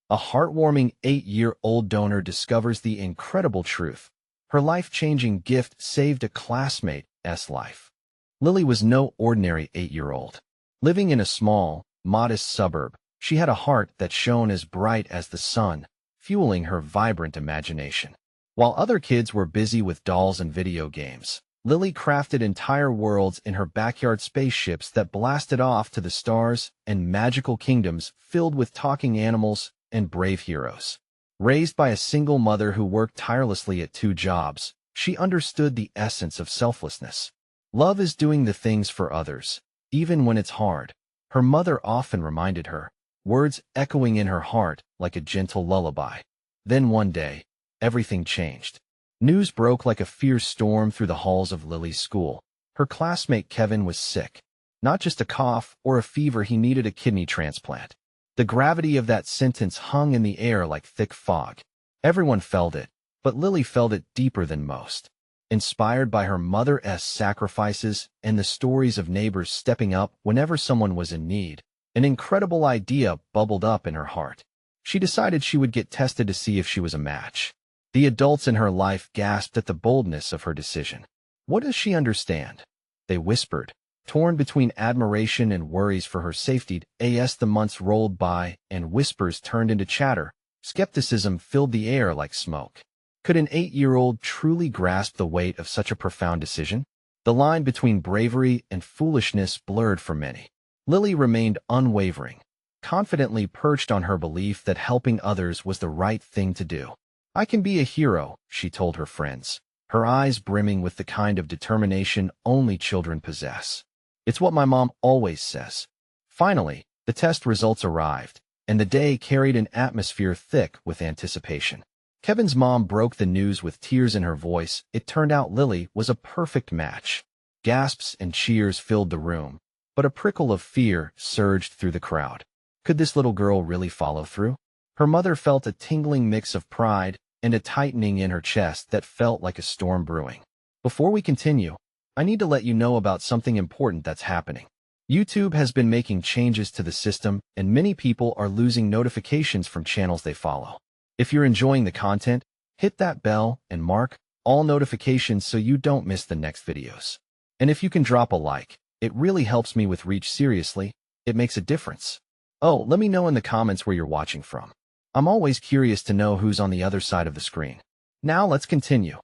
A heartwarming 8-year-old donor discovers the incredible truth. Her life-changing gift saved a classmate's life. Lily was no ordinary 8-year-old. Living in a small, modest suburb, she had a heart that shone as bright as the sun, fueling her vibrant imagination. While other kids were busy with dolls and video games, Lily crafted entire worlds in her backyard spaceships that blasted off to the stars and magical kingdoms filled with talking animals and brave heroes. Raised by a single mother who worked tirelessly at 2 jobs, she understood the essence of selflessness. Love is doing the things for others, even when it's hard, her mother often reminded her, words echoing in her heart like a gentle lullaby. Then one day, everything changed. News broke like a fierce storm through the halls of Lily's school. Her classmate Kevin was sick. Not just a cough or a fever, he needed a kidney transplant. The gravity of that sentence hung in the air like thick fog. Everyone felt it, but Lily felt it deeper than most. Inspired by her mother's sacrifices and the stories of neighbors stepping up whenever someone was in need, an incredible idea bubbled up in her heart. She decided she would get tested to see if she was a match. The adults in her life gasped at the boldness of her decision. What does she understand? They whispered, torn between admiration and worries for her safety. As the months rolled by and whispers turned into chatter, skepticism filled the air like smoke. Could an 8-year-old truly grasp the weight of such a profound decision? The line between bravery and foolishness blurred for many. Lily remained unwavering, confidently perched on her belief that helping others was the right thing to do. "I can be a hero," she told her friends, her eyes brimming with the kind of determination only children possess. "It's what my mom always says." Finally, the test results arrived, and the day carried an atmosphere thick with anticipation. Kevin's mom broke the news with tears in her voice. It turned out Lily was a perfect match. Gasps and cheers filled the room, but a prickle of fear surged through the crowd. Could this little girl really follow through? Her mother felt a tingling mix of pride and a tightening in her chest that felt like a storm brewing. Before we continue, I need to let you know about something important that's happening. YouTube has been making changes to the system, and many people are losing notifications from channels they follow. If you're enjoying the content, hit that bell and mark all notifications so you don't miss the next videos. And if you can drop a like, it really helps me with reach. Seriously, it makes a difference. Oh, let me know in the comments where you're watching from. I'm always curious to know who's on the other side of the screen. Now let's continue.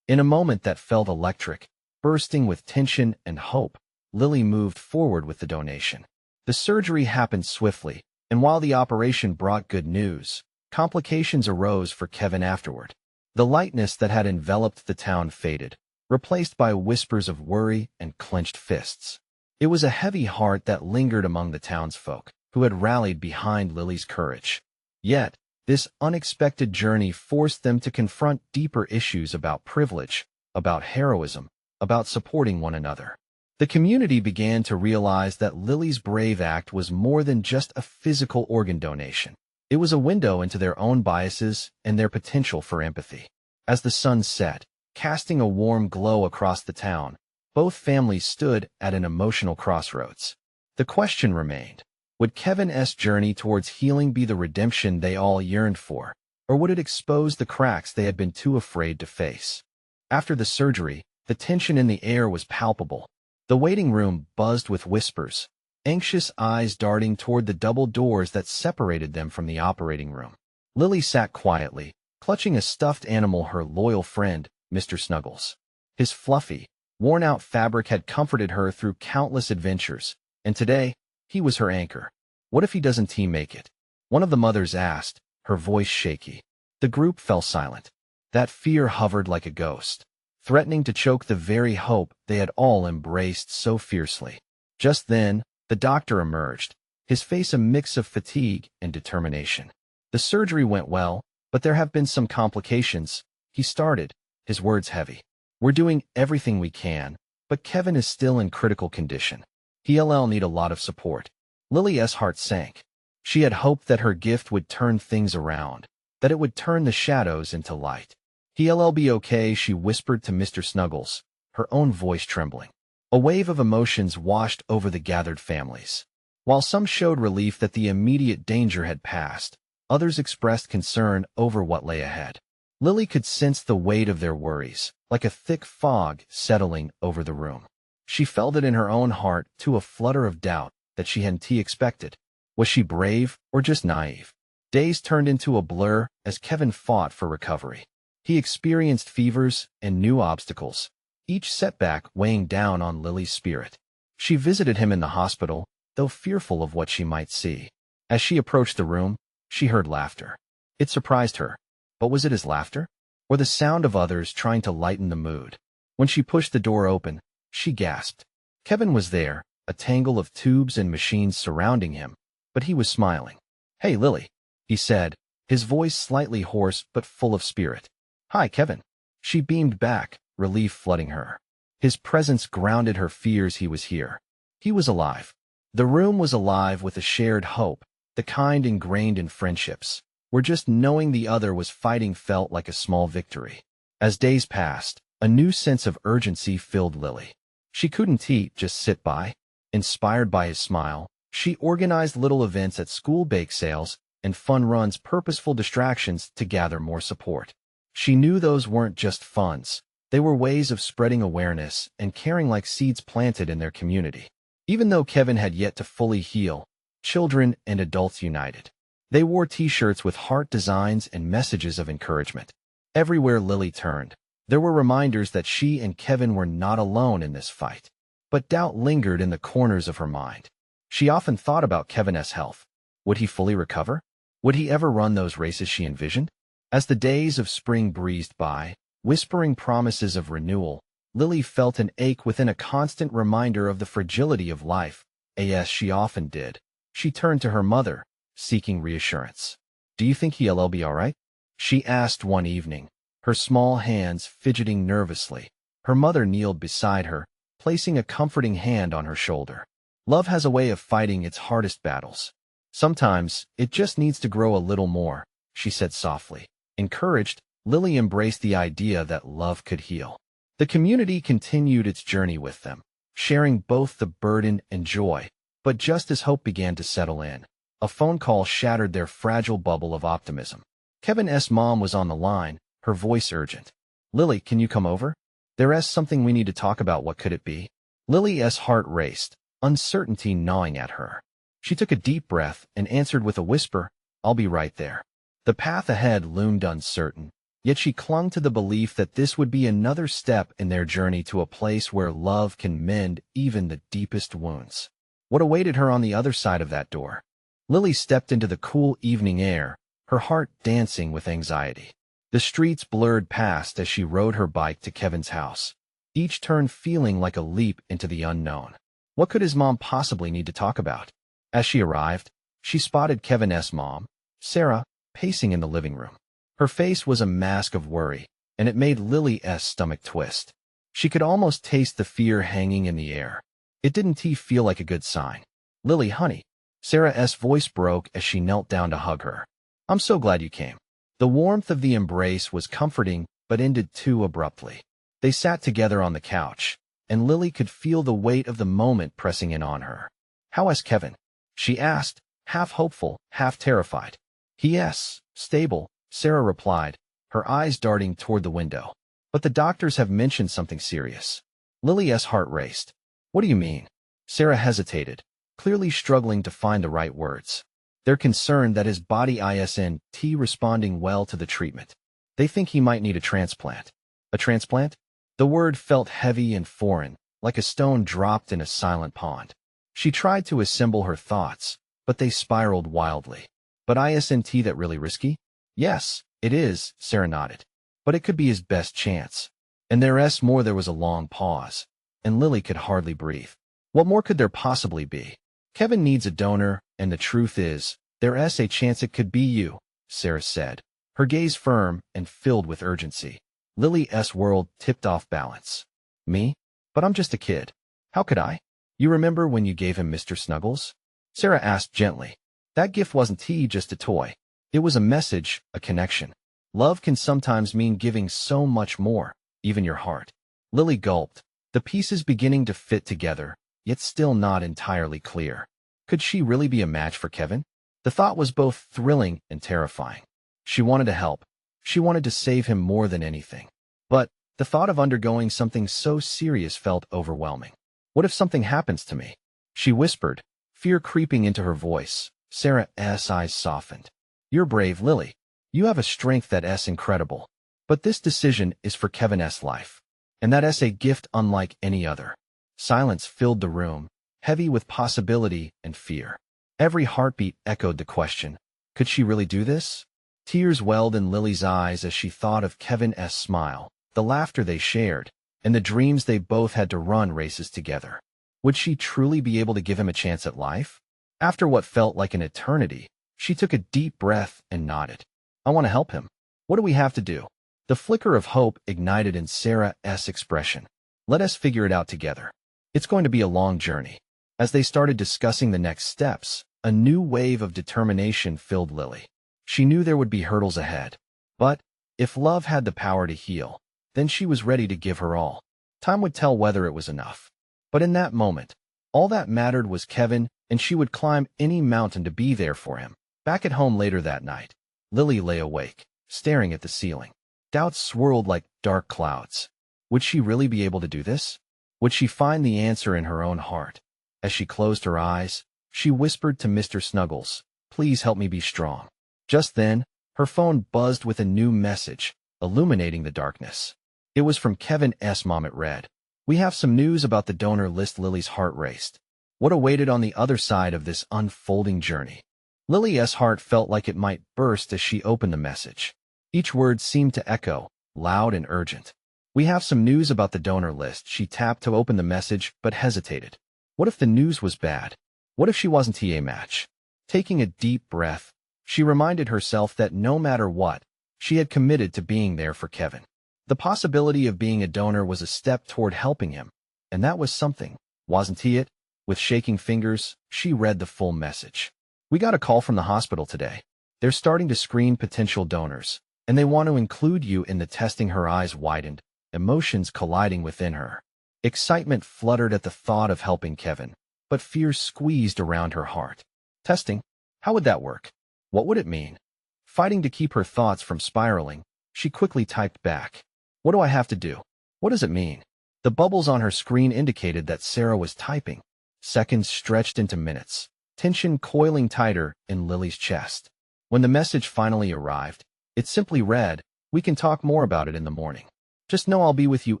In a moment that felt electric, bursting with tension and hope, Lily moved forward with the donation. The surgery happened swiftly, and while the operation brought good news, complications arose for Kevin afterward. The lightness that had enveloped the town faded, replaced by whispers of worry and clenched fists. It was a heavy heart that lingered among the townsfolk, who had rallied behind Lily's courage. Yet, this unexpected journey forced them to confront deeper issues about privilege, about heroism, about supporting one another. The community began to realize that Lily's brave act was more than just a physical organ donation. It was a window into their own biases and their potential for empathy. As the sun set, casting a warm glow across the town, both families stood at an emotional crossroads. The question remained, would Kevin's journey towards healing be the redemption they all yearned for, or would it expose the cracks they had been too afraid to face? After the surgery, the tension in the air was palpable. The waiting room buzzed with whispers, anxious eyes darting toward the double doors that separated them from the operating room. Lily sat quietly, clutching a stuffed animal, her loyal friend, Mr. Snuggles. His fluffy, worn-out fabric had comforted her through countless adventures, and today, he was her anchor. "What if he doesn't make it?" one of the mothers asked, her voice shaky. The group fell silent. That fear hovered like a ghost, threatening to choke the very hope they had all embraced so fiercely. Just then, the doctor emerged, his face a mix of fatigue and determination. "The surgery went well, but there have been some complications," he started, his words heavy. "We're doing everything we can, but Kevin is still in critical condition. He'll need a lot of support." Lily's heart sank. She had hoped that her gift would turn things around, that it would turn the shadows into light. "He'll be okay," she whispered to Mr. Snuggles, her own voice trembling. A wave of emotions washed over the gathered families. While some showed relief that the immediate danger had passed, Others expressed concern over what lay ahead. Lily could sense the weight of their worries, like a thick fog settling over the room. She felt it in her own heart, to a flutter of doubt that she hadn't expected. Was she brave or just naive? Days turned into a blur as Kevin fought for recovery. He experienced fevers and new obstacles, each setback weighing down on Lily's spirit. She visited him in the hospital, though fearful of what she might see. As she approached the room, she heard laughter. It surprised her. But was it his laughter, or the sound of others trying to lighten the mood? When she pushed the door open, she gasped. Kevin was there, a tangle of tubes and machines surrounding him, but he was smiling. "Hey, Lily," he said, his voice slightly hoarse but full of spirit. "Hi, Kevin." She beamed back, relief flooding her. His presence grounded her fears. He was here. He was alive. The room was alive with a shared hope, the kind ingrained in friendships, where just knowing the other was fighting felt like a small victory. As days passed, a new sense of urgency filled Lily. She couldn't just sit by. Inspired by his smile, she organized little events at school, bake sales, and fun runs, purposeful distractions to gather more support. She knew those weren't just funds. They were ways of spreading awareness and caring, like seeds planted in their community. Even though Kevin had yet to fully heal, children and adults united. They wore t-shirts with heart designs and messages of encouragement. Everywhere Lily turned, there were reminders that she and Kevin were not alone in this fight. But doubt lingered in the corners of her mind. She often thought about Kevin's health. Would he fully recover? Would he ever run those races she envisioned? As the days of spring breezed by, whispering promises of renewal, Lily felt an ache within, a constant reminder of the fragility of life. As she often did, she turned to her mother, seeking reassurance. "Do you think he'll be all right?" she asked one evening, her small hands fidgeting nervously. Her mother kneeled beside her, placing a comforting hand on her shoulder. "Love has a way of fighting its hardest battles. Sometimes it just needs to grow a little more," she said softly. Encouraged, Lily embraced the idea that love could heal. The community continued its journey with them, sharing both the burden and joy. But just as hope began to settle in, a phone call shattered their fragile bubble of optimism. Kevin's mom was on the line, her voice urgent. "Lily, can you come over? There's something we need to talk about." What could it be? Lily's heart raced, uncertainty gnawing at her. She took a deep breath and answered with a whisper, "I'll be right there." The path ahead loomed uncertain, yet she clung to the belief that this would be another step in their journey to a place where love can mend even the deepest wounds. What awaited her on the other side of that door? Lily stepped into the cool evening air, her heart dancing with anxiety. The streets blurred past as she rode her bike to Kevin's house, each turn feeling like a leap into the unknown. What could his mom possibly need to talk about? As she arrived, she spotted Kevin's mom, Sarah, pacing in the living room. Her face was a mask of worry, and it made Lily's stomach twist. She could almost taste the fear hanging in the air. It didn't feel like a good sign. "Lily, honey." Sarah's voice broke as she knelt down to hug her. "I'm so glad you came." The warmth of the embrace was comforting, but ended too abruptly. They sat together on the couch, and Lily could feel the weight of the moment pressing in on her. "How's Kevin?" she asked, half hopeful, half terrified. "He's stable," Sarah replied, her eyes darting toward the window. "But the doctors have mentioned something serious." Lily's heart raced. "What do you mean?" Sarah hesitated, clearly struggling to find the right words. "They're concerned that his body isn't responding well to the treatment. They think he might need a transplant." "A transplant?" The word felt heavy and foreign, like a stone dropped in a silent pond. She tried to assemble her thoughts, but they spiraled wildly. "But isn't that really risky?" "Yes, it is," Sarah nodded. "But it could be his best chance." And there's more. There was a long pause, and Lily could hardly breathe. What more could there possibly be? "Kevin needs a donor, and the truth is, there's a chance it could be you," Sarah said, her gaze firm and filled with urgency. Lily's world tipped off balance. "Me? But I'm just a kid. How could I?" "You remember when you gave him Mr. Snuggles?" Sarah asked gently. "That gift wasn't just a toy. It was a message, a connection. Love can sometimes mean giving so much more, even your heart." Lily gulped, the pieces beginning to fit together, yet still not entirely clear. Could she really be a match for Kevin? The thought was both thrilling and terrifying. She wanted to help. She wanted to save him more than anything. But the thought of undergoing something so serious felt overwhelming. What if something happens to me? She whispered, fear creeping into her voice. Sarah's eyes softened. You're brave, Lily. You have a strength that's incredible. But this decision is for Kevin's life. And that's a gift unlike any other. Silence filled the room, heavy with possibility and fear. Every heartbeat echoed the question, could she really do this? Tears welled in Lily's eyes as she thought of Kevin's smile, the laughter they shared, and the dreams they both had to run races together. Would she truly be able to give him a chance at life? After what felt like an eternity, she took a deep breath and nodded. I want to help him. What do we have to do? The flicker of hope ignited in Sarah's expression. Let us figure it out together. It's going to be a long journey. As they started discussing the next steps, a new wave of determination filled Lily. She knew there would be hurdles ahead. But if love had the power to heal, then she was ready to give her all. Time would tell whether it was enough. But in that moment, all that mattered was Kevin, and she would climb any mountain to be there for him. Back at home later that night, Lily lay awake, staring at the ceiling. Doubts swirled like dark clouds. Would she really be able to do this? Would she find the answer in her own heart? As she closed her eyes, she whispered to Mr. Snuggles, please help me be strong. Just then, her phone buzzed with a new message, illuminating the darkness. It was from Kevin's mom. It read, we have some news about the donor list. Lily's heart raced. What awaited on the other side of this unfolding journey? Lily's heart felt like it might burst as she opened the message. Each word seemed to echo, loud and urgent. We have some news about the donor list. She tapped to open the message, but hesitated. What if the news was bad? What if she wasn't a match? Taking a deep breath, she reminded herself that no matter what, she had committed to being there for Kevin. The possibility of being a donor was a step toward helping him, and that was something, wasn't he it? With shaking fingers, she read the full message. We got a call from the hospital today. They're starting to screen potential donors, and they want to include you in the testing. Her eyes widened, emotions colliding within her. Excitement fluttered at the thought of helping Kevin, but fear squeezed around her heart. Testing? How would that work? What would it mean? Fighting to keep her thoughts from spiraling, she quickly typed back. What do I have to do? What does it mean? The bubbles on her screen indicated that Sarah was typing. Seconds stretched into minutes, tension coiling tighter in Lily's chest. When the message finally arrived, it simply read, we can talk more about it in the morning. Just know I'll be with you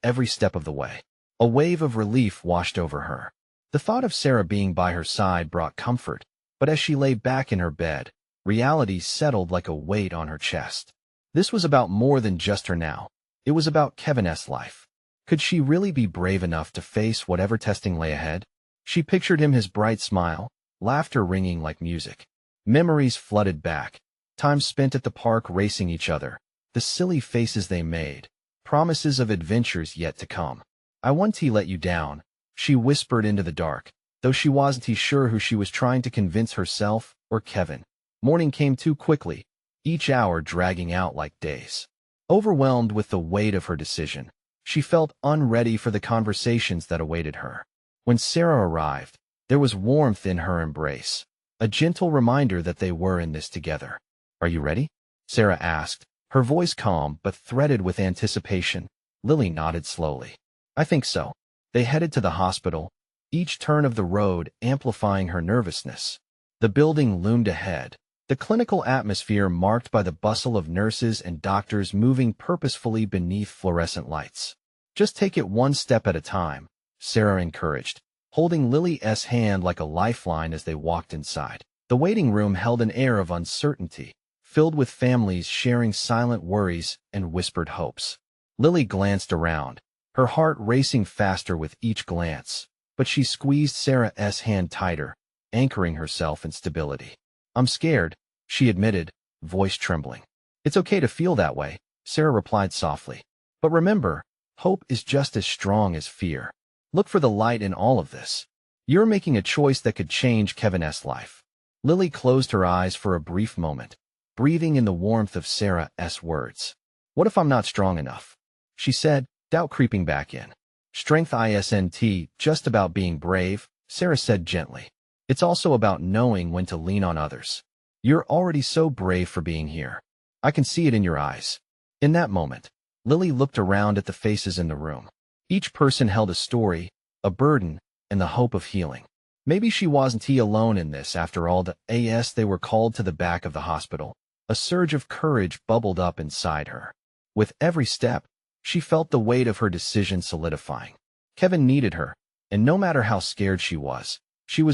every step of the way. A wave of relief washed over her. The thought of Sarah being by her side brought comfort, but as she lay back in her bed, reality settled like a weight on her chest. This was about more than just her now. It was about Kevin's life. Could she really be brave enough to face whatever testing lay ahead? She pictured him, his bright smile, laughter ringing like music. Memories flooded back, time spent at the park racing each other, the silly faces they made, promises of adventures yet to come. I won't let you down, she whispered into the dark, though she wasn't sure who she was trying to convince, herself or Kevin. Morning came too quickly, each hour dragging out like days. Overwhelmed with the weight of her decision, she felt unready for the conversations that awaited her. When Sarah arrived, there was warmth in her embrace, a gentle reminder that they were in this together. Are you ready? Sarah asked, her voice calm but threaded with anticipation. Lily nodded slowly. I think so. They headed to the hospital, each turn of the road amplifying her nervousness. The building loomed ahead, the clinical atmosphere marked by the bustle of nurses and doctors moving purposefully beneath fluorescent lights. Just take it one step at a time, Sarah encouraged, holding Lily's hand like a lifeline as they walked inside. The waiting room held an air of uncertainty, filled with families sharing silent worries and whispered hopes. Lily glanced around, her heart racing faster with each glance, but she squeezed Sarah's hand tighter, anchoring herself in stability. I'm scared, she admitted, voice trembling. It's okay to feel that way, Sarah replied softly. But remember, hope is just as strong as fear. Look for the light in all of this. You're making a choice that could change Kevin's life. Lily closed her eyes for a brief moment, breathing in the warmth of Sarah's words. What if I'm not strong enough? She said, doubt creeping back in. Strength isn't just about being brave, Sarah said gently. It's also about knowing when to lean on others. You're already so brave for being here. I can see it in your eyes." In that moment, Lily looked around at the faces in the room. Each person held a story, a burden, and the hope of healing. Maybe she wasn't alone in this after all. They were called to the back of the hospital. A surge of courage bubbled up inside her. With every step, she felt the weight of her decision solidifying. Kevin needed her, and no matter how scared she was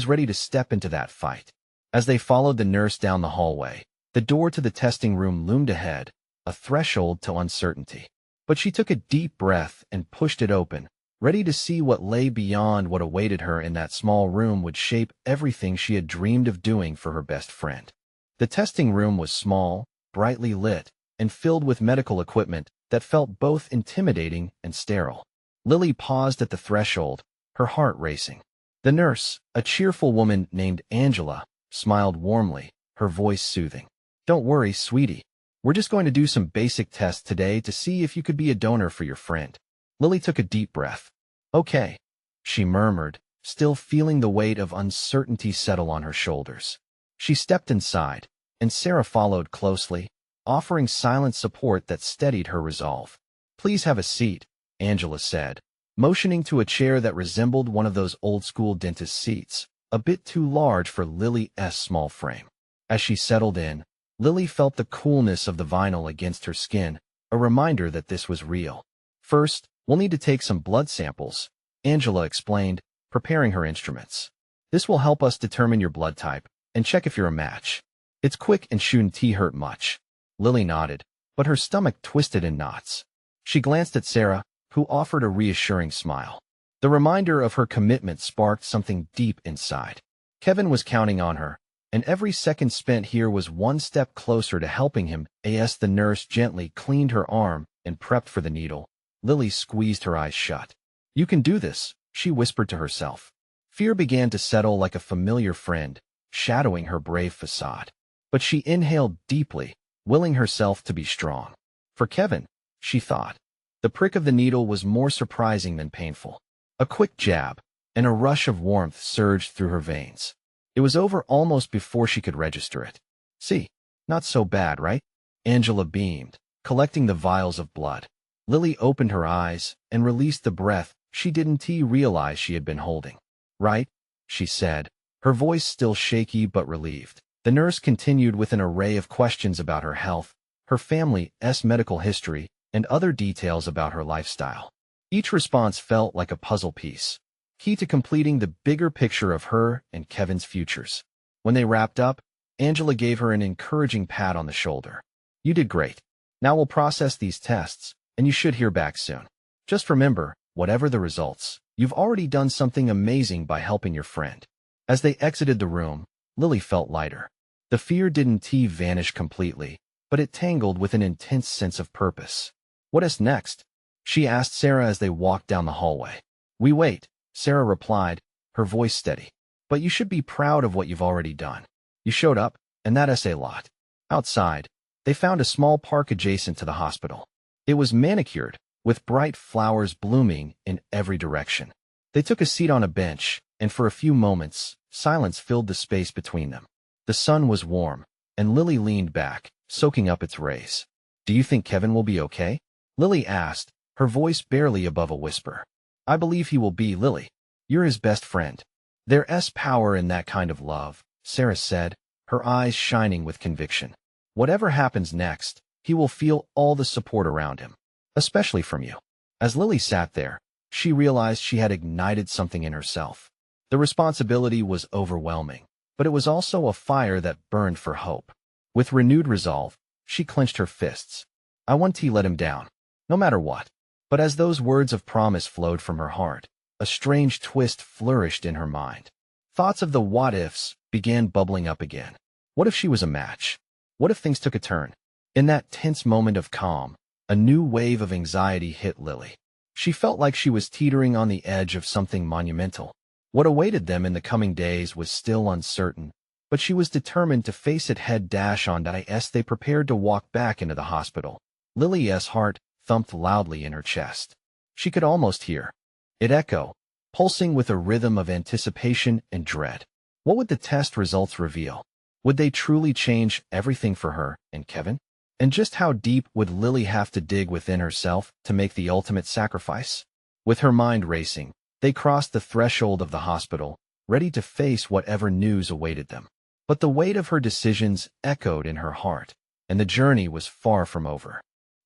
ready to step into that fight. As they followed the nurse down the hallway, the door to the testing room loomed ahead, a threshold to uncertainty. But she took a deep breath and pushed it open, ready to see what lay beyond. What awaited her in that small room would shape everything she had dreamed of doing for her best friend. The testing room was small, brightly lit, and filled with medical equipment that felt both intimidating and sterile. Lily paused at the threshold, her heart racing. The nurse, a cheerful woman named Angela, smiled warmly, her voice soothing. "Don't worry, sweetie. We're just going to do some basic tests today to see if you could be a donor for your friend." Lily took a deep breath. "Okay," she murmured, still feeling the weight of uncertainty settle on her shoulders. She stepped inside, and Sarah followed closely, offering silent support that steadied her resolve. "Please have a seat," Angela said, motioning to a chair that resembled one of those old-school dentist seats, a bit too large for Lily's small frame. As she settled in, Lily felt the coolness of the vinyl against her skin, a reminder that this was real. "First, we'll need to take some blood samples," Angela explained, preparing her instruments. "This will help us determine your blood type and check if you're a match. It's quick and shouldn't hurt much." Lily nodded, but her stomach twisted in knots. She glanced at Sarah, who offered a reassuring smile. The reminder of her commitment sparked something deep inside. Kevin was counting on her, and every second spent here was one step closer to helping him. As the nurse gently cleaned her arm and prepped for the needle, Lily squeezed her eyes shut. "You can do this," she whispered to herself. Fear began to settle like a familiar friend, shadowing her brave facade. But she inhaled deeply, willing herself to be strong. For Kevin, she thought. The prick of the needle was more surprising than painful. A quick jab, and a rush of warmth surged through her veins. It was over almost before she could register it. "See, not so bad, right?" Angela beamed, collecting the vials of blood. Lily opened her eyes and released the breath she didn't realize she had been holding. "Right?" she said, her voice still shaky but relieved. The nurse continued with an array of questions about her health, her family's medical history, and other details about her lifestyle. Each response felt like a puzzle piece, key to completing the bigger picture of her and Kevin's futures. When they wrapped up, Angela gave her an encouraging pat on the shoulder. "You did great. Now we'll process these tests, and you should hear back soon. Just remember, whatever the results, you've already done something amazing by helping your friend." As they exited the room, Lily felt lighter. The fear didn't vanish completely, but it tangled with an intense sense of purpose. "What is next?" she asked Sarah as they walked down the hallway. "We wait," Sarah replied, her voice steady. "But you should be proud of what you've already done. You showed up, and that's a lot." Outside, they found a small park adjacent to the hospital. It was manicured, with bright flowers blooming in every direction. They took a seat on a bench, and for a few moments, silence filled the space between them. The sun was warm, and Lily leaned back, soaking up its rays. "Do you think Kevin will be okay?" Lily asked, her voice barely above a whisper. "I believe he will be, Lily. You're his best friend." "There's power in that kind of love," Sarah said, her eyes shining with conviction. "Whatever happens next, he will feel all the support around him, especially from you." As Lily sat there, she realized she had ignited something in herself. The responsibility was overwhelming, but it was also a fire that burned for hope. With renewed resolve, she clenched her fists. "I won't let him down, no matter what." But as those words of promise flowed from her heart, a strange twist flourished in her mind. Thoughts of the what-ifs began bubbling up again. What if she was a match? What if things took a turn? In that tense moment of calm, a new wave of anxiety hit Lily. She felt like she was teetering on the edge of something monumental. What awaited them in the coming days was still uncertain, but she was determined to face it head-on. As they prepared to walk back into the hospital, Lily's heart thumped loudly in her chest. She could almost hear it echo, pulsing with a rhythm of anticipation and dread. What would the test results reveal? Would they truly change everything for her and Kevin? And just how deep would Lily have to dig within herself to make the ultimate sacrifice? With her mind racing, they crossed the threshold of the hospital, ready to face whatever news awaited them. But the weight of her decisions echoed in her heart, and the journey was far from over.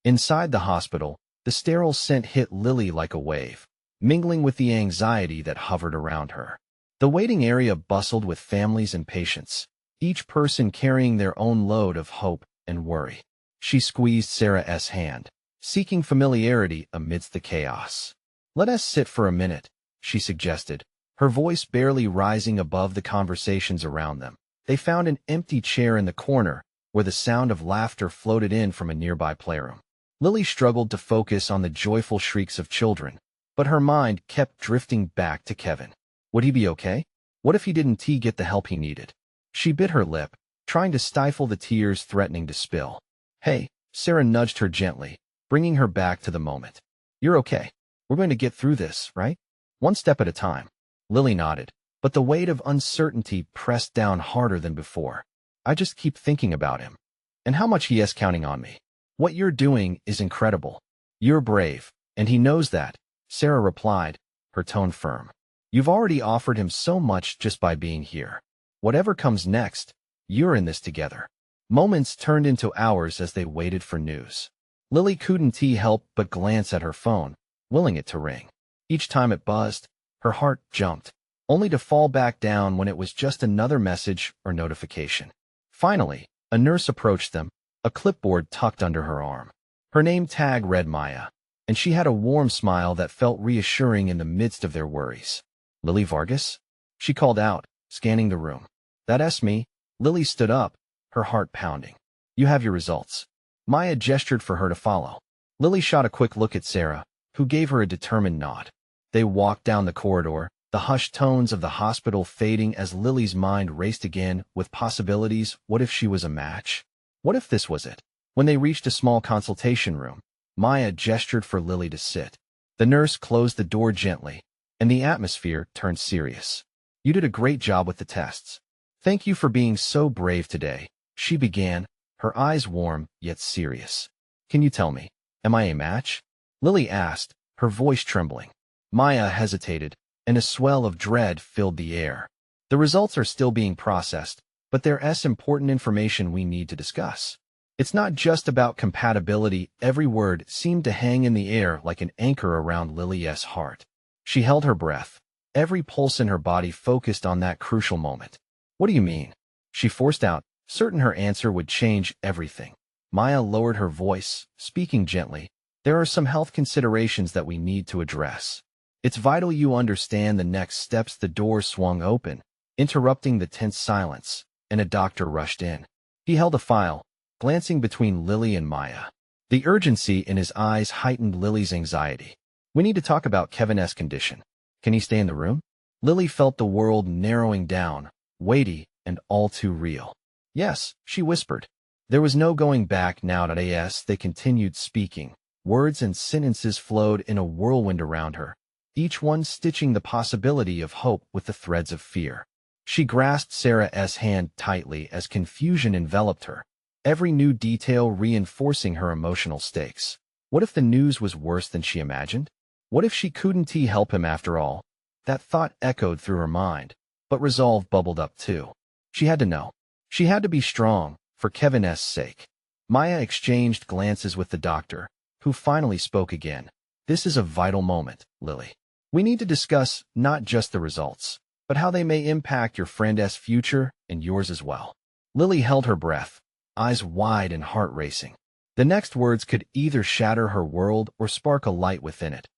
Inside the hospital, the sterile scent hit Lily like a wave, mingling with the anxiety that hovered around her. The waiting area bustled with families and patients, each person carrying their own load of hope and worry. She squeezed Sarah's hand, seeking familiarity amidst the chaos. "Let us sit for a minute," she suggested, her voice barely rising above the conversations around them. They found an empty chair in the corner, where the sound of laughter floated in from a nearby playroom. Lily struggled to focus on the joyful shrieks of children, but her mind kept drifting back to Kevin. Would he be okay? What if he didn't get the help he needed? She bit her lip, trying to stifle the tears threatening to spill. "Hey," Sarah nudged her gently, bringing her back to the moment. "You're okay. We're going to get through this, right? One step at a time." Lily nodded, but the weight of uncertainty pressed down harder than before. "I just keep thinking about him, and how much he is counting on me. What you're doing is incredible. You're brave, and he knows that," Sarah replied, her tone firm. "You've already offered him so much just by being here. Whatever comes next, you're in this together." Moments turned into hours as they waited for news. Lily couldn't help but glance at her phone, willing it to ring. Each time it buzzed, her heart jumped, only to fall back down when it was just another message or notification. Finally, a nurse approached them, a clipboard tucked under her arm. Her name tag read Maya, and she had a warm smile that felt reassuring in the midst of their worries. "Lily Vargas?" she called out, scanning the room. "That's me." Lily stood up, her heart pounding. "You have your results." Maya gestured for her to follow. Lily shot a quick look at Sarah, who gave her a determined nod. They walked down the corridor, the hushed tones of the hospital fading as Lily's mind raced again with possibilities. What if she was a match? What if this was it? When they reached a small consultation room, Maya gestured for Lily to sit. The nurse closed the door gently, and the atmosphere turned serious. "You did a great job with the tests. Thank you for being so brave today," she began, her eyes warm yet serious. "Can you tell me, am I a match?" Lily asked, her voice trembling. Maya hesitated, and a swell of dread filled the air. "The results are still being processed, but there's important information we need to discuss. It's not just about compatibility." Every word seemed to hang in the air like an anchor around Lily's heart. She held her breath, every pulse in her body focused on that crucial moment. "What do you mean?" she forced out, certain her answer would change everything. Maya lowered her voice, speaking gently. "There are some health considerations that we need to address. It's vital you understand the next steps." The door swung open, interrupting the tense silence, and a doctor rushed in. He held a file, glancing between Lily and Maya. The urgency in his eyes heightened Lily's anxiety. "We need to talk about Kevin's condition. Can he stay in the room?" Lily felt the world narrowing down, weighty and all too real. "Yes," she whispered. There was no going back now. As they continued speaking, words and sentences flowed in a whirlwind around her, each one stitching the possibility of hope with the threads of fear. She grasped Sarah's hand tightly as confusion enveloped her, every new detail reinforcing her emotional stakes. What if the news was worse than she imagined? What if she couldn't help him after all? That thought echoed through her mind, but resolve bubbled up too. She had to know. She had to be strong, for Kevin's sake. Maya exchanged glances with the doctor, who finally spoke again. "This is a vital moment, Lily. We need to discuss not just the results, but how they may impact your friend's future and yours as well." Lily held her breath, eyes wide and heart racing. The next words could either shatter her world or spark a light within it.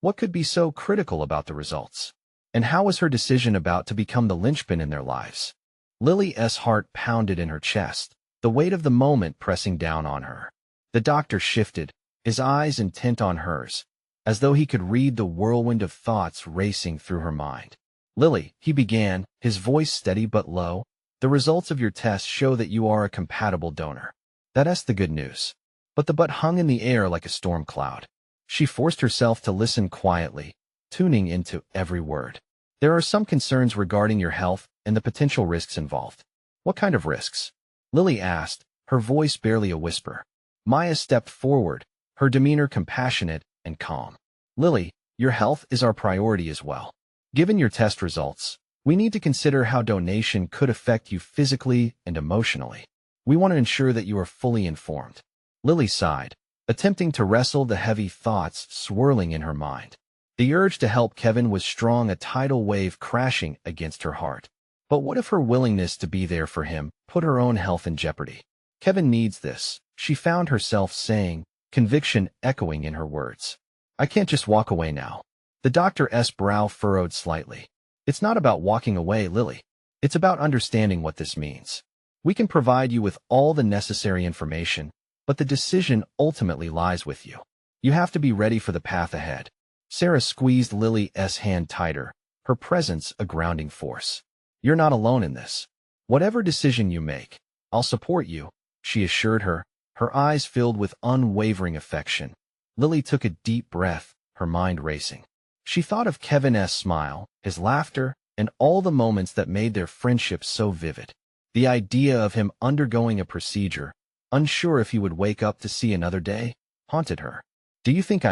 What could be so critical about the results? And how was her decision about to become the linchpin in their lives? Lily's heart pounded in her chest, the weight of the moment pressing down on her. The doctor shifted, his eyes intent on hers, as though he could read the whirlwind of thoughts racing through her mind. "Lily," he began, his voice steady but low, "the results of your tests show that you are a compatible donor. That's the good news." But the but hung in the air like a storm cloud. She forced herself to listen quietly, tuning into every word. "There are some concerns regarding your health and the potential risks involved." What kind of risks? Lily asked, her voice barely a whisper. Maya stepped forward, her demeanor compassionate and calm. Lily, your health is our priority as well. Given your test results, we need to consider how donation could affect you physically and emotionally. We want to ensure that you are fully informed. Lily sighed, attempting to wrestle the heavy thoughts swirling in her mind. The urge to help Kevin was strong, a tidal wave crashing against her heart. But what if her willingness to be there for him put her own health in jeopardy? Kevin needs this, she found herself saying, conviction echoing in her words. I can't just walk away now. The doctor's brow furrowed slightly. It's not about walking away, Lily. It's about understanding what this means. We can provide you with all the necessary information, but the decision ultimately lies with you. You have to be ready for the path ahead. Sarah squeezed Lily's hand tighter, her presence a grounding force. You're not alone in this. Whatever decision you make, I'll support you, she assured her, her eyes filled with unwavering affection. Lily took a deep breath, her mind racing. She thought of Kevin's smile, his laughter, and all the moments that made their friendship so vivid. The idea of him undergoing a procedure, unsure if he would wake up to see another day, haunted her. Do you think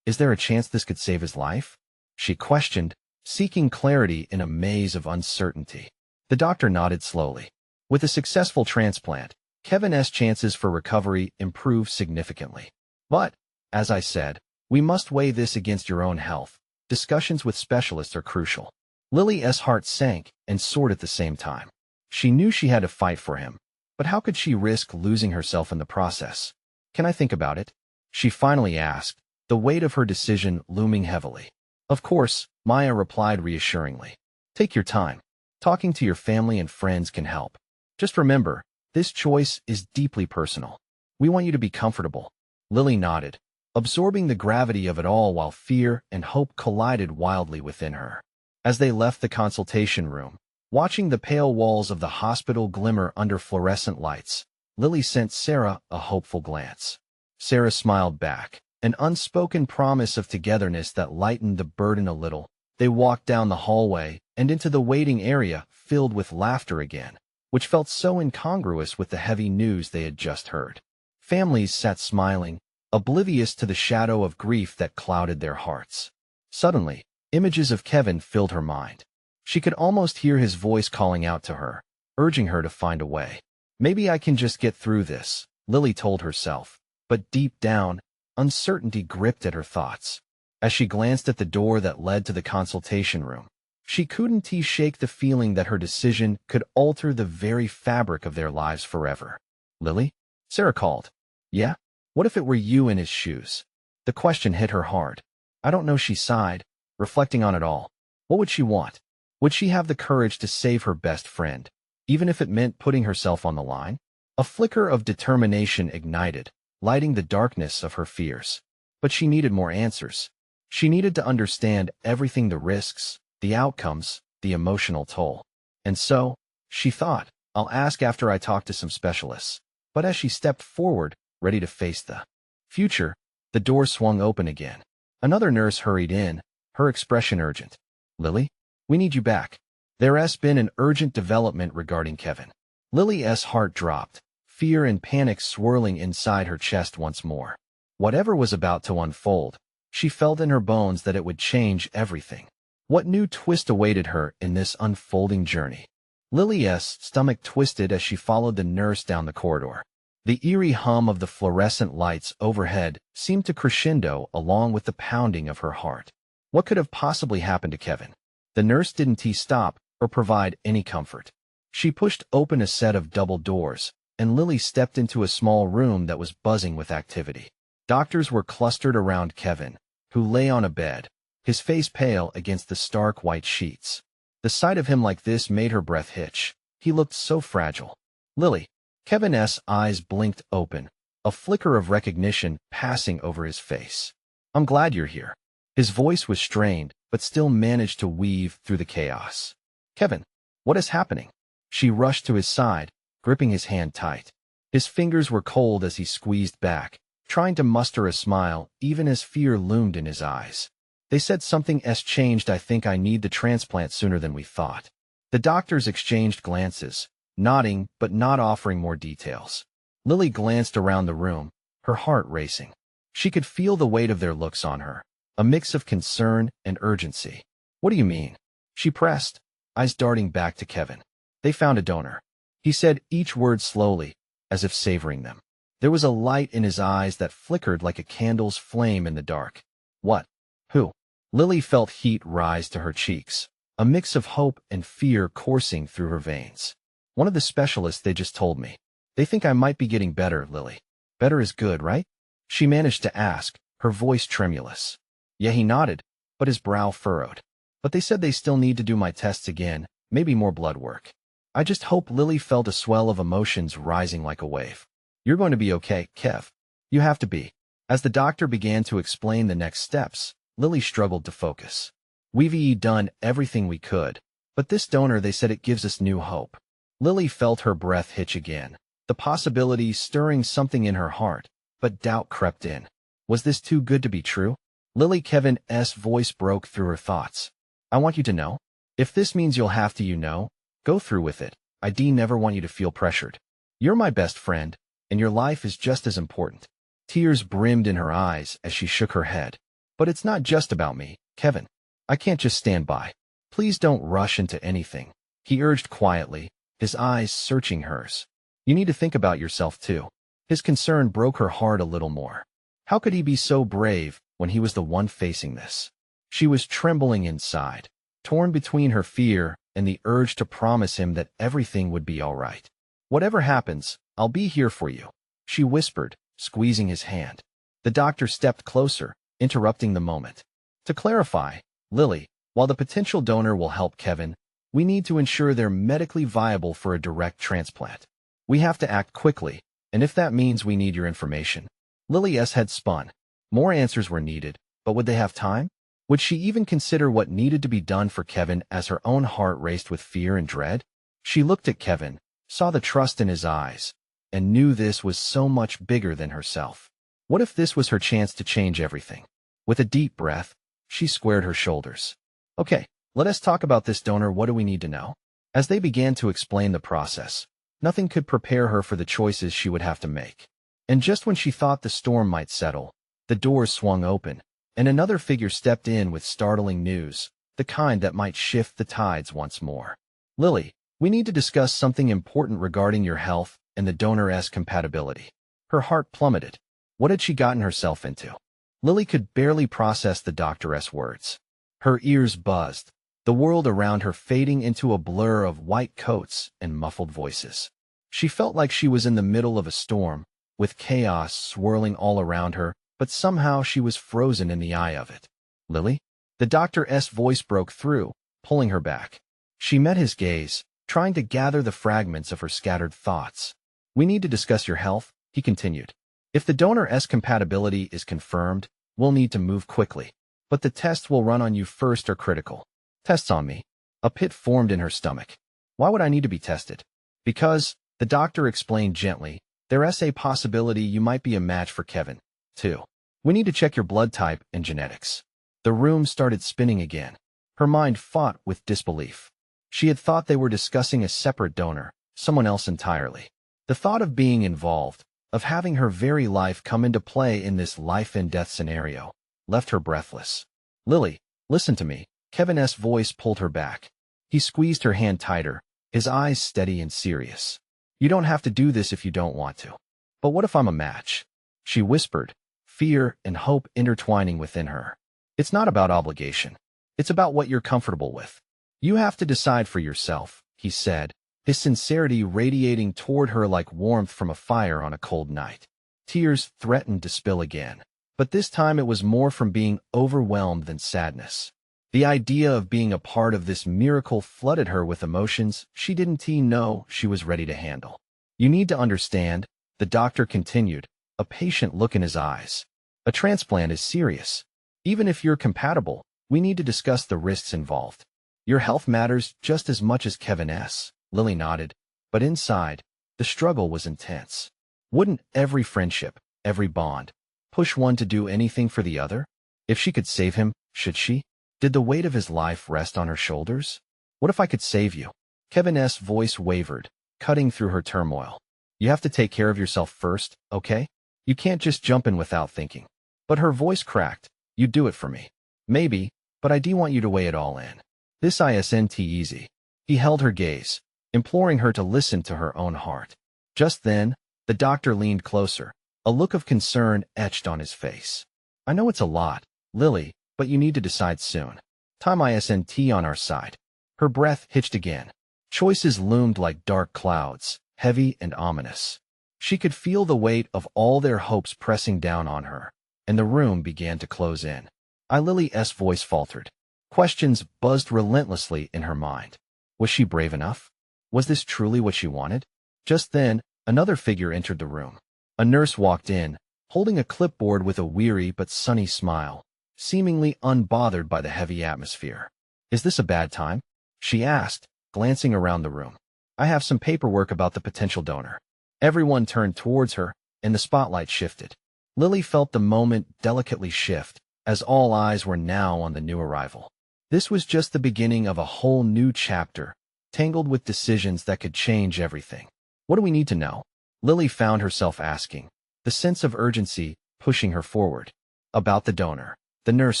is there a chance this could save his life? She questioned, seeking clarity in a maze of uncertainty. The doctor nodded slowly. With a successful transplant, Kevin's chances for recovery improved significantly. But, as I said, we must weigh this against your own health. Discussions with specialists are crucial. Lily's heart sank and soared at the same time. She knew she had to fight for him, but how could she risk losing herself in the process? Can I think about it? She finally asked, the weight of her decision looming heavily. Of course, Maya replied reassuringly. Take your time. Talking to your family and friends can help. Just remember, this choice is deeply personal. We want you to be comfortable. Lily nodded, absorbing the gravity of it all while fear and hope collided wildly within her. As they left the consultation room, watching the pale walls of the hospital glimmer under fluorescent lights, Lily sent Sarah a hopeful glance. Sarah smiled back, an unspoken promise of togetherness that lightened the burden a little. They walked down the hallway and into the waiting area filled with laughter again, which felt so incongruous with the heavy news they had just heard. Families sat smiling, oblivious to the shadow of grief that clouded their hearts. Suddenly, images of Kevin filled her mind. She could almost hear his voice calling out to her, urging her to find a way. Maybe I can just get through this, Lily told herself, but deep down, uncertainty gripped at her thoughts. As she glanced at the door that led to the consultation room, she couldn't shake the feeling that her decision could alter the very fabric of their lives forever. Lily? Sarah called. Yeah? What if it were you in his shoes? The question hit her hard. I don't know, she sighed, reflecting on it all. What would she want? Would she have the courage to save her best friend, even if it meant putting herself on the line? A flicker of determination ignited, lighting the darkness of her fears. But she needed more answers. She needed to understand everything, the risks, the outcomes, the emotional toll. And so, she thought, I'll ask after I talk to some specialists. But as she stepped forward, ready to face the future, the door swung open again. Another nurse hurried in, her expression urgent. Lily? We need you back. There's been an urgent development regarding Kevin. Lily's heart dropped, fear and panic swirling inside her chest once more. Whatever was about to unfold, she felt in her bones that it would change everything. What new twist awaited her in this unfolding journey? Lily's stomach twisted as she followed the nurse down the corridor. The eerie hum of the fluorescent lights overhead seemed to crescendo along with the pounding of her heart. What could have possibly happened to Kevin? The nurse didn't stop or provide any comfort. She pushed open a set of double doors, and Lily stepped into a small room that was buzzing with activity. Doctors were clustered around Kevin, who lay on a bed, his face pale against the stark white sheets. The sight of him like this made her breath hitch. He looked so fragile. Lily. Kevin's eyes blinked open, a flicker of recognition passing over his face. I'm glad you're here. His voice was strained, but still managed to weave through the chaos. Kevin, what is happening? She rushed to his side, gripping his hand tight. His fingers were cold as he squeezed back, trying to muster a smile even as fear loomed in his eyes. They said something's changed. I think I need the transplant sooner than we thought. The doctors exchanged glances, nodding but not offering more details. Lily glanced around the room, her heart racing. She could feel the weight of their looks on her, a mix of concern and urgency. What do you mean? She pressed, eyes darting back to Kevin. They found a donor. He said each word slowly, as if savoring them. There was a light in his eyes that flickered like a candle's flame in the dark. What? Who? Lily felt heat rise to her cheeks, a mix of hope and fear coursing through her veins. One of the specialists they just told me. They think I might be getting better, Lily. Better is good, right? She managed to ask, her voice tremulous. Yeah, he nodded, but his brow furrowed. But they said they still need to do my tests again, maybe more blood work. I just hope. Lily felt a swell of emotions rising like a wave. You're going to be okay, Kev. You have to be. As the doctor began to explain the next steps, Lily struggled to focus. We've done everything we could, but this donor, they said it gives us new hope. Lily felt her breath hitch again, the possibility stirring something in her heart, but doubt crept in. Was this too good to be true? Lily, Kevin's voice broke through her thoughts. I want you to know. If this means you'll have to, go through with it. I never want you to feel pressured. You're my best friend, and your life is just as important. Tears brimmed in her eyes as she shook her head. But it's not just about me, Kevin. I can't just stand by. Please don't rush into anything, he urged quietly, his eyes searching hers. You need to think about yourself too. His concern broke her heart a little more. How could he be so brave when he was the one facing this? She was trembling inside, torn between her fear and the urge to promise him that everything would be all right. Whatever happens, I'll be here for you, she whispered, squeezing his hand. The doctor stepped closer, interrupting the moment. To clarify, Lily, while the potential donor will help Kevin, we need to ensure they're medically viable for a direct transplant. We have to act quickly, and if that means we need your information. Lily's head spun. More answers were needed, but would they have time? Would she even consider what needed to be done for Kevin as her own heart raced with fear and dread? She looked at Kevin, saw the trust in his eyes, and knew this was so much bigger than herself. What if this was her chance to change everything? With a deep breath, she squared her shoulders. Okay, let us talk about this donor. What do we need to know? As they began to explain the process, nothing could prepare her for the choices she would have to make. And just when she thought the storm might settle, the doors swung open, and another figure stepped in with startling news, the kind that might shift the tides once more. Lily, we need to discuss something important regarding your health and the donor's compatibility. Her heart plummeted. What had she gotten herself into? Lily could barely process the doctor's words. Her ears buzzed, the world around her fading into a blur of white coats and muffled voices. She felt like she was in the middle of a storm, with chaos swirling all around her, but somehow she was frozen in the eye of it. Lily? The doctor's voice broke through, pulling her back. She met his gaze, trying to gather the fragments of her scattered thoughts. We need to discuss your health, he continued. If the donor's compatibility is confirmed, we'll need to move quickly. But the tests we'll run on you first are critical. Tests on me. A pit formed in her stomach. Why would I need to be tested? Because, the doctor explained gently, there's a possibility you might be a match for Kevin, too. We need to check your blood type and genetics. The room started spinning again. Her mind fought with disbelief. She had thought they were discussing a separate donor, someone else entirely. The thought of being involved, of having her very life come into play in this life-and-death scenario, left her breathless. Lily, listen to me. Kevin's voice pulled her back. He squeezed her hand tighter, his eyes steady and serious. You don't have to do this if you don't want to. But what if I'm a match? She whispered, fear and hope intertwining within her. It's not about obligation. It's about what you're comfortable with. You have to decide for yourself, he said, his sincerity radiating toward her like warmth from a fire on a cold night. Tears threatened to spill again, but this time it was more from being overwhelmed than sadness. The idea of being a part of this miracle flooded her with emotions she didn't know she was ready to handle. You need to understand, the doctor continued, a patient look in his eyes. A transplant is serious. Even if you're compatible, we need to discuss the risks involved. Your health matters just as much as Kevin's. Lily nodded, but inside, the struggle was intense. Wouldn't every friendship, every bond, push one to do anything for the other? If she could save him, should she? Did the weight of his life rest on her shoulders? What if I could save you? Kevin's voice wavered, cutting through her turmoil. You have to take care of yourself first, okay? You can't just jump in without thinking. But her voice cracked. You do it for me. Maybe, but I do want you to weigh it all in. This isn't easy. He held her gaze, imploring her to listen to her own heart. Just then, the doctor leaned closer, a look of concern etched on his face. I know it's a lot, Lily, but you need to decide soon. Time isn't on our side. Her breath hitched again. Choices loomed like dark clouds, heavy and ominous. She could feel the weight of all their hopes pressing down on her, and the room began to close in. Lily's voice faltered. Questions buzzed relentlessly in her mind. Was she brave enough? Was this truly what she wanted? Just then, another figure entered the room. A nurse walked in, holding a clipboard with a weary but sunny smile, seemingly unbothered by the heavy atmosphere. Is this a bad time? She asked, glancing around the room. I have some paperwork about the potential donor. Everyone turned towards her, and the spotlight shifted. Lily felt the moment delicately shift, as all eyes were now on the new arrival. This was just the beginning of a whole new chapter, tangled with decisions that could change everything. What do we need to know? Lily found herself asking, the sense of urgency pushing her forward. About the donor. The nurse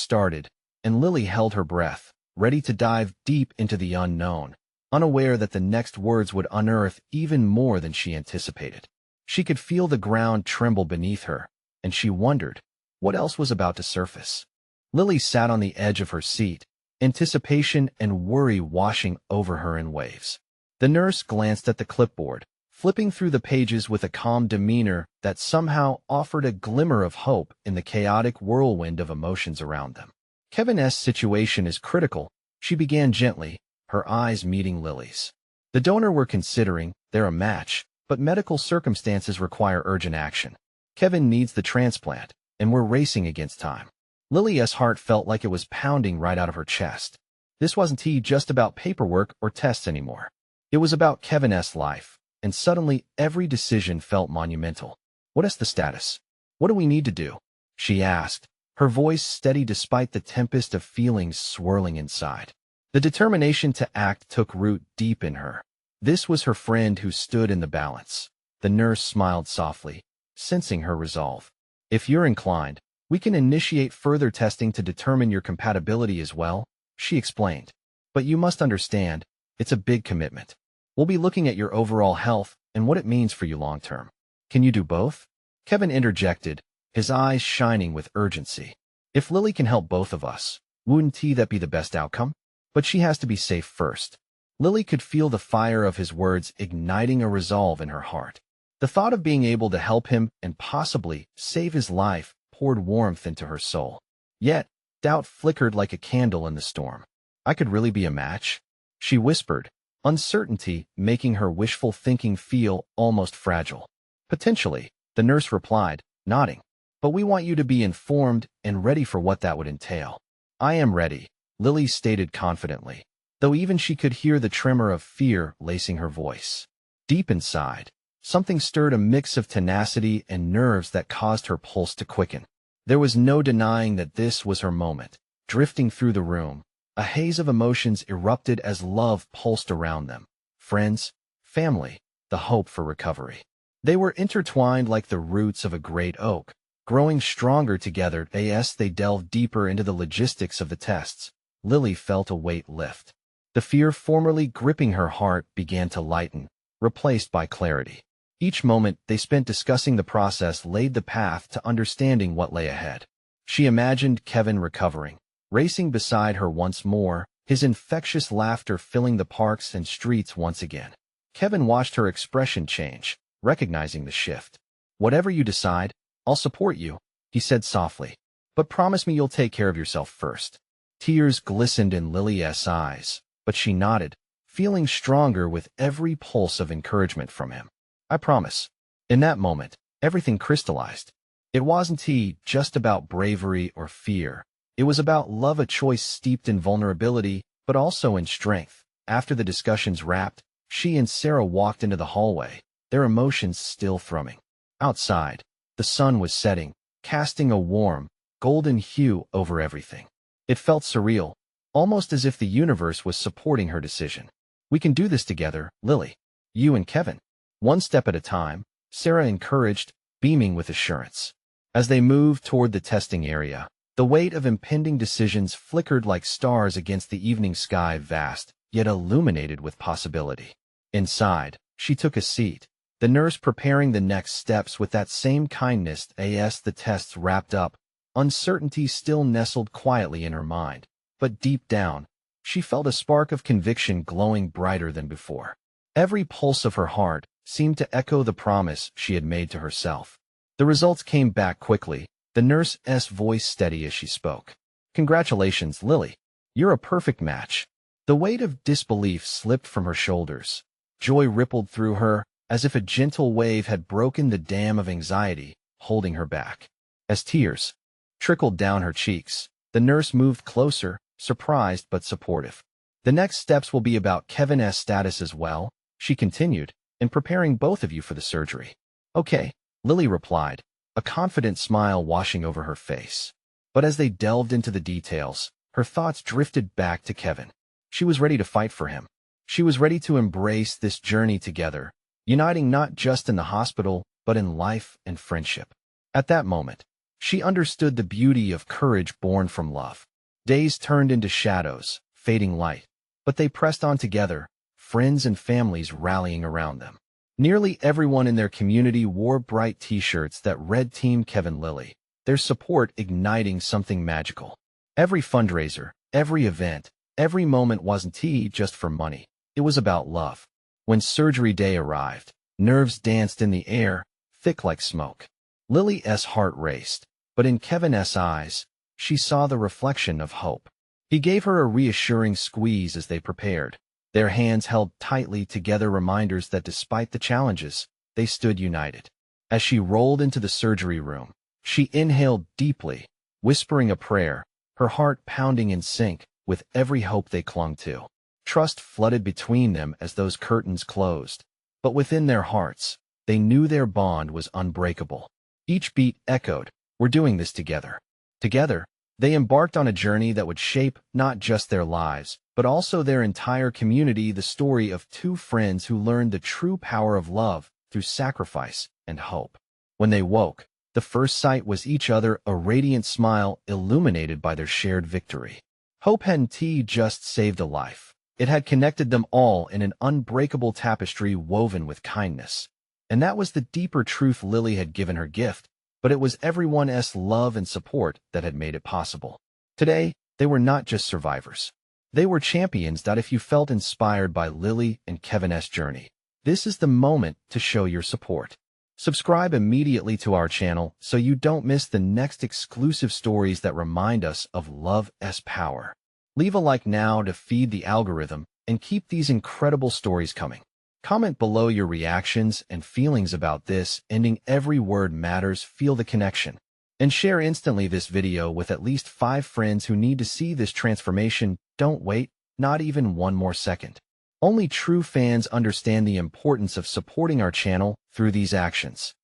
started, and Lily held her breath, ready to dive deep into the unknown, unaware that the next words would unearth even more than she anticipated. She could feel the ground tremble beneath her, and she wondered what else was about to surface. Lily sat on the edge of her seat, anticipation and worry washing over her in waves. The nurse glanced at the clipboard, flipping through the pages with a calm demeanor that somehow offered a glimmer of hope in the chaotic whirlwind of emotions around them. Kevin's situation is critical, she began gently, her eyes meeting Lily's. The donor we're considering, they're a match, but medical circumstances require urgent action. Kevin needs the transplant, and we're racing against time. Lily's heart felt like it was pounding right out of her chest. This wasn't just about paperwork or tests anymore. It was about Kevin's life, and suddenly every decision felt monumental. What is the status? What do we need to do? She asked, her voice steady despite the tempest of feelings swirling inside. The determination to act took root deep in her. This was her friend who stood in the balance. The nurse smiled softly, sensing her resolve. If you're inclined, we can initiate further testing to determine your compatibility as well, she explained. But you must understand, it's a big commitment. We'll be looking at your overall health and what it means for you long-term. Can you do both? Kevin interjected, his eyes shining with urgency. If Lily can help both of us, wouldn't that be the best outcome? But she has to be safe first. Lily could feel the fire of his words igniting a resolve in her heart. The thought of being able to help him and possibly save his life poured warmth into her soul. Yet, doubt flickered like a candle in the storm. I could really be a match? She whispered, uncertainty making her wishful thinking feel almost fragile. Potentially, the nurse replied, nodding. But we want you to be informed and ready for what that would entail. I am ready, Lily stated confidently, though even she could hear the tremor of fear lacing her voice. Deep inside, something stirred a mix of tenacity and nerves that caused her pulse to quicken. There was no denying that this was her moment. Drifting through the room, a haze of emotions erupted as love pulsed around them. Friends, family, the hope for recovery. They were intertwined like the roots of a great oak, growing stronger together as they delved deeper into the logistics of the tests. Lily felt a weight lift. The fear formerly gripping her heart began to lighten, replaced by clarity. Each moment they spent discussing the process laid the path to understanding what lay ahead. She imagined Kevin recovering, racing beside her once more, his infectious laughter filling the parks and streets once again. Kevin watched her expression change, recognizing the shift. Whatever you decide, I'll support you, he said softly. But promise me you'll take care of yourself first. Tears glistened in Lily's eyes, but she nodded, feeling stronger with every pulse of encouragement from him. I promise. In that moment, everything crystallized. It wasn't just about bravery or fear. It was about love, a choice steeped in vulnerability, but also in strength. After the discussions wrapped, she and Sarah walked into the hallway, their emotions still thrumming. Outside, the sun was setting, casting a warm, golden hue over everything. It felt surreal, almost as if the universe was supporting her decision. We can do this together, Lily. You and Kevin. One step at a time, Sarah encouraged, beaming with assurance. As they moved toward the testing area, the weight of impending decisions flickered like stars against the evening sky, vast, yet illuminated with possibility. Inside, she took a seat, the nurse preparing the next steps with that same kindness as the tests wrapped up. Uncertainty still nestled quietly in her mind, but deep down, she felt a spark of conviction glowing brighter than before. Every pulse of her heart seemed to echo the promise she had made to herself. The results came back quickly, the nurse's voice steady as she spoke. Congratulations, Lily. You're a perfect match. The weight of disbelief slipped from her shoulders. Joy rippled through her, as if a gentle wave had broken the dam of anxiety, holding her back. As tears trickled down her cheeks, the nurse moved closer, surprised but supportive. The next steps will be about Kevin's status as well, she continued, in preparing both of you for the surgery. Okay, Lily replied, a confident smile washing over her face. But as they delved into the details, her thoughts drifted back to Kevin. She was ready to fight for him. She was ready to embrace this journey together, uniting not just in the hospital, but in life and friendship. At that moment, she understood the beauty of courage born from love. Days turned into shadows, fading light, but they pressed on together, friends and families rallying around them. Nearly everyone in their community wore bright t-shirts that read Team Kevin Lily, their support igniting something magical. Every fundraiser, every event, every moment wasn't just for money. It was about love. When surgery day arrived, nerves danced in the air, thick like smoke. Lily's heart raced, but in Kevin's eyes, she saw the reflection of hope. He gave her a reassuring squeeze as they prepared, their hands held tightly together, reminders that despite the challenges, they stood united. As she rolled into the surgery room, she inhaled deeply, whispering a prayer, her heart pounding in sync with every hope they clung to. Trust flooded between them as those curtains closed, but within their hearts, they knew their bond was unbreakable. Each beat echoed, "We're doing this together." Together, they embarked on a journey that would shape not just their lives, but also their entire community, the story of two friends who learned the true power of love through sacrifice and hope. When they woke, the first sight was each other, a radiant smile illuminated by their shared victory. Hope hadn't just saved a life. It had connected them all in an unbreakable tapestry woven with kindness. And that was the deeper truth Lily had given her gift, but it was everyone's love and support that had made it possible. Today, they were not just survivors. They were champions. If you felt inspired by Lily and Kevin's journey, this is the moment to show your support. Subscribe immediately to our channel so you don't miss the next exclusive stories that remind us of love's power. Leave a like now to feed the algorithm and keep these incredible stories coming. Comment below your reactions and feelings about this. Ending every word matters. Feel the connection. And share instantly this video with at least 5 friends who need to see this transformation. Don't wait, not even one more second. Only true fans understand the importance of supporting our channel through these actions.